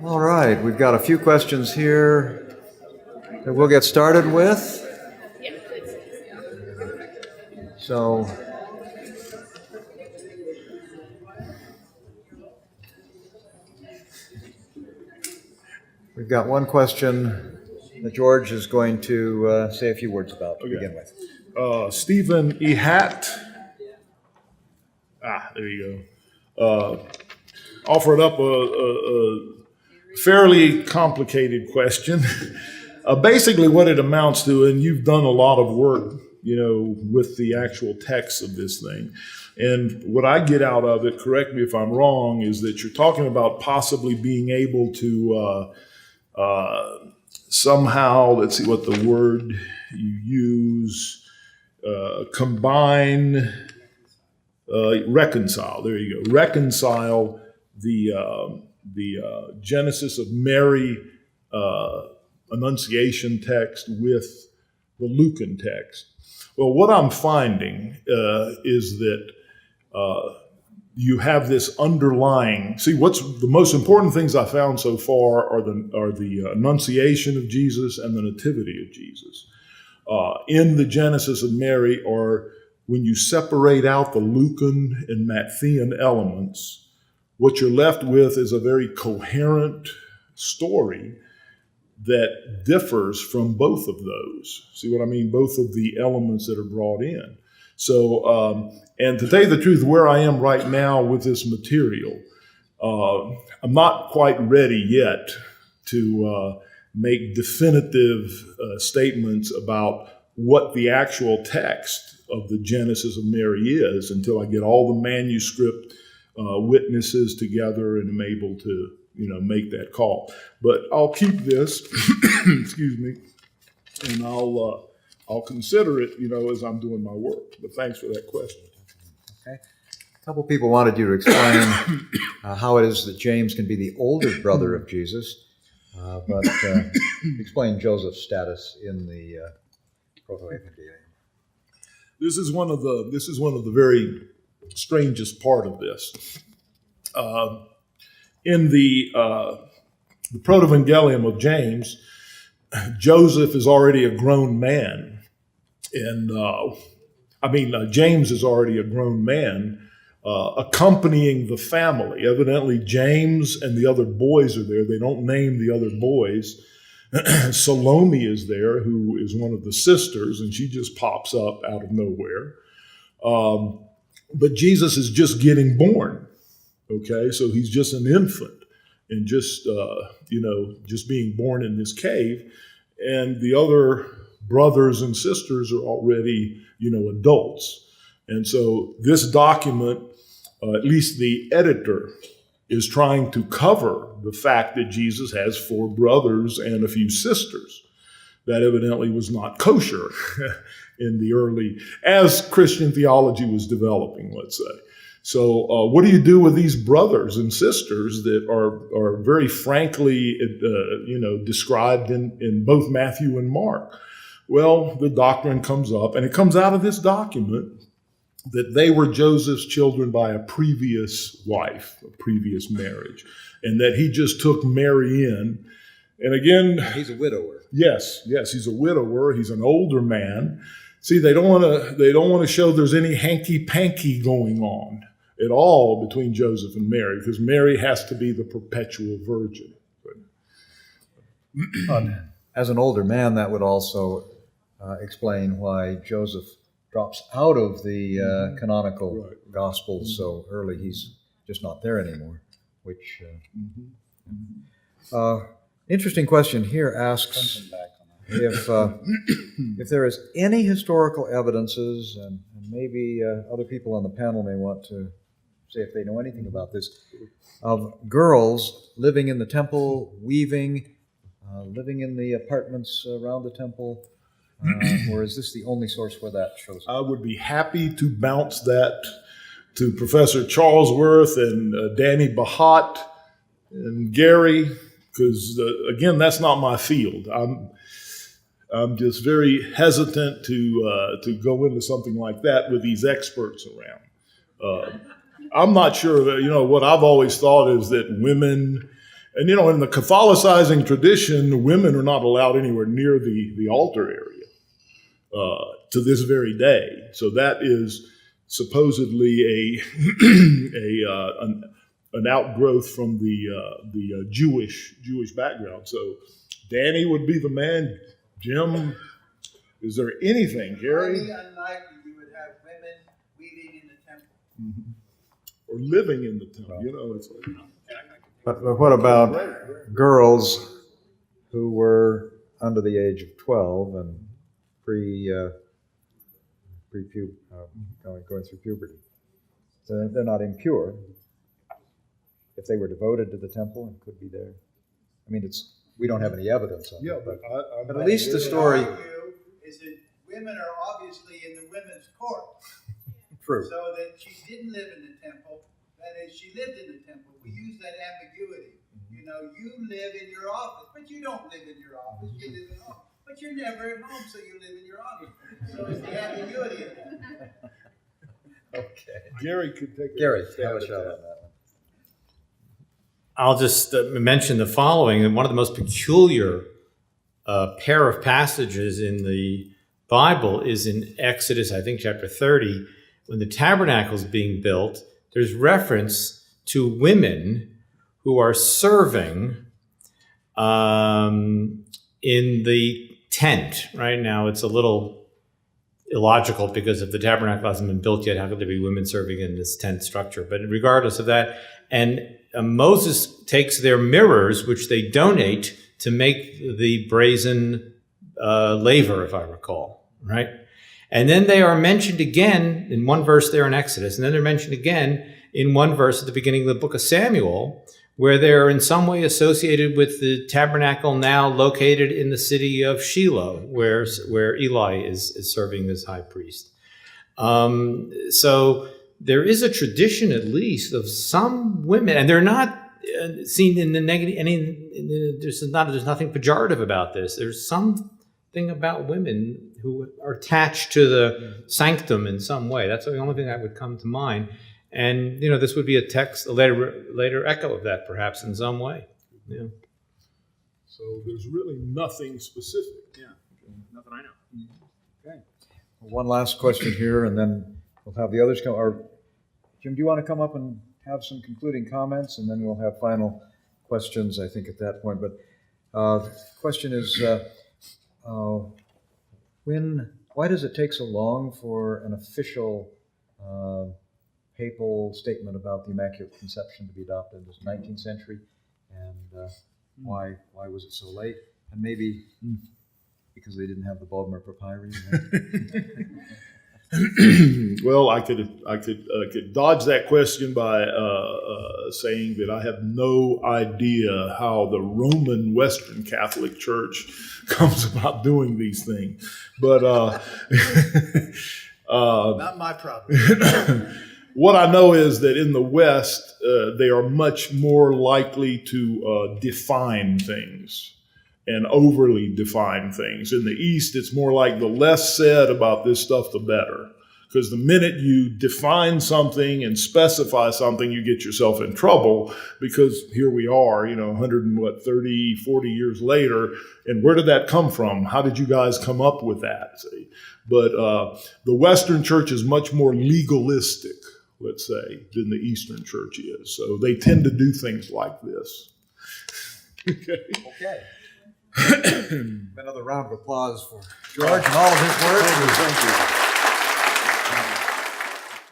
All right, we've got a few questions here that we'll get started with. So, we've got one question that George is going to say a few words about to begin with. Stephen E. Hatt. There you go. Offered up a fairly complicated question. Basically what it amounts to, and you've done a lot of work, with the actual text of this thing. And what I get out of it, correct me if I'm wrong, is that you're talking about possibly being able to somehow, let's see what the word you use, reconcile. There you go. Reconcile the Genesis of Mary Annunciation text with the Lucan text. Well, what I'm finding is that you have this underlying. See, what's the most important things I found so far are the Annunciation of Jesus and the Nativity of Jesus. In the Genesis of Mary, or when you separate out the Lucan and Matthean elements, what you're left with is a very coherent story that differs from both of those. See what I mean? Both of the elements that are brought in. So, and to tell you the truth, where I am right now with this material, I'm not quite ready yet to make definitive statements about what the actual text of the Genesis of Mary is until I get all the manuscript witnesses together and am able to make that call. But I'll keep this, excuse me, and I'll consider it, as I'm doing my work. But thanks for that question. Okay. A couple people wanted you to explain how it is that James can be the older brother of Jesus, but explain Joseph's status in the Proto-Evangelium. This is one of the very strangest part of this. In the Proto-Evangelium of James, Joseph is already a grown man. And James is already a grown man accompanying the family. Evidently, James and the other boys are there. They don't name the other boys. Salome is there, who is one of the sisters, and she just pops up out of nowhere. But Jesus is just getting born. Okay, so he's just an infant and just being born in this cave. And the other brothers and sisters are already, adults. And so this document, at least the editor, is trying to cover the fact that Jesus has 4 brothers and a few sisters. That evidently was not kosher in the early, as Christian theology was developing, let's say. So what do you do with these brothers and sisters that are very frankly, described in both Matthew and Mark? Well, the doctrine comes up, and it comes out of this document that they were Joseph's children by a previous wife, a previous marriage, and that he just took Mary in. And again, he's a widower. Yes, he's a widower. He's an older man. See, they don't want to show there's any hanky-panky going on at all between Joseph and Mary, because Mary has to be the perpetual virgin. As an older man, that would also explain why Joseph drops out of the canonical Gospels so early. He's just not there anymore. Which interesting question here asks if there is any historical evidences, and maybe other people on the panel may want to say if they know anything about this, of girls living in the temple, weaving, living in the apartments around the temple, or is this the only source where that shows up? I would be happy to bounce that to Professor Charlesworth and Danny Bahat and Gary, because again, that's not my field. I'm just very hesitant to go into something like that with these experts around. I'm not sure that, what I've always thought is that women, and, in the Catholicizing tradition, women are not allowed anywhere near the altar area to this very day. So that is supposedly an outgrowth from the Jewish background. So Danny would be the man. Jim, is there anything, Gary? Highly unlikely you would have women weaving in the temple. Mm-hmm. Or living in the temple, it's like. But what about girls who were under the age of 12 and going through puberty? So they're not impure. If they were devoted to the temple and could be there. I mean, we don't have any evidence of it. But at least the story. Is that women are obviously in the women's court. True. So that she didn't live in the temple. That is, she lived in the temple. We use that ambiguity. You live in your office, but you don't live in your office. You live at home. But you're never at home, so you live in your office. So it's the ambiguity of that. Okay. Gary could take Gary, have a shot on that one. I'll just mention the following. One of the most peculiar pair of passages in the Bible is in Exodus, I think, chapter 30. When the tabernacle is being built, there's reference to women who are serving in the tent. Right now, it's a little illogical because if the tabernacle hasn't been built yet, how could there be women serving in this tent structure? But regardless of that, and Moses takes their mirrors, which they donate to make the brazen laver, if I recall, right? And then they are mentioned again in one verse there in Exodus, and then they're mentioned again in one verse at the beginning of the book of Samuel, where they're in some way associated with the tabernacle now located in the city of Shiloh, where Eli is serving as high priest. So there is a tradition, at least, of some women, and they're not seen in the negative. There's nothing pejorative about this. There's something about women who are attached to the sanctum in some way. That's the only thing that would come to mind. And this would be a later echo of that, perhaps in some way. Yeah. So there's really nothing specific. Yeah, nothing I know. Okay. One last question here, and then we'll have the others come. Or Jim, do you want to come up and have some concluding comments, and then we'll have final questions, I think, at that point. But the question is, why does it take so long for an official papal statement about the Immaculate Conception to be adopted? This 19th century, and why was it so late? And maybe because they didn't have the Baltimore Papyri. Well, I could dodge that question by saying that I have no idea how the Roman Western Catholic Church comes about doing these things, but Not my problem. what I know is that in the West, they are much more likely to define things and overly define things. In the East, it's more like the less said about this stuff, the better. Because the minute you define something and specify something, you get yourself in trouble, because here we are, 130, 40 years later, and where did that come from? How did you guys come up with that? See? But the Western church is much more legalistic, let's say, than the Eastern church is. So they tend to do things like this. Okay. Another round of applause for George and all of his work. Thank you.